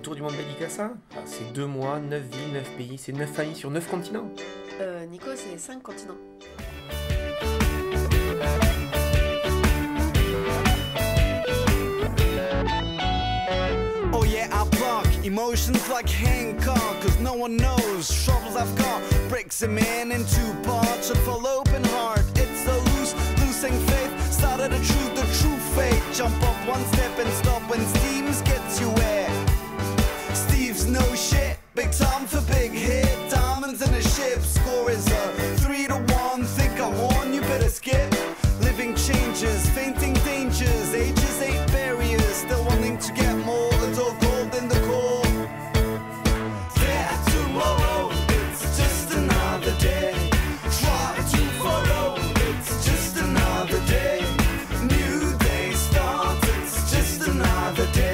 tour du monde dédicace. C'est 2 mois, 9 villes, 9 pays, c'est 9 familles sur 9 continents. Nico, c'est 5 continents. Oh yeah, I block emotions like Hancock, cause no one knows troubles I've got. Breaks a man in 2 parts, a full open heart. It's so loose, losing faith. Started the true fate. Jump up 1 step and stop when Steve's gets you where. Steve's no shit, big time for big hit. Diamonds in a ship, score is a 3-1. Think I won, you better skip. Living changes, fainting dangers. Ages ain't barriers, still wanting to get more. It's all gold in the core. There tomorrow, it's just another day. Try to follow, it's just another day. New day starts, it's just another day.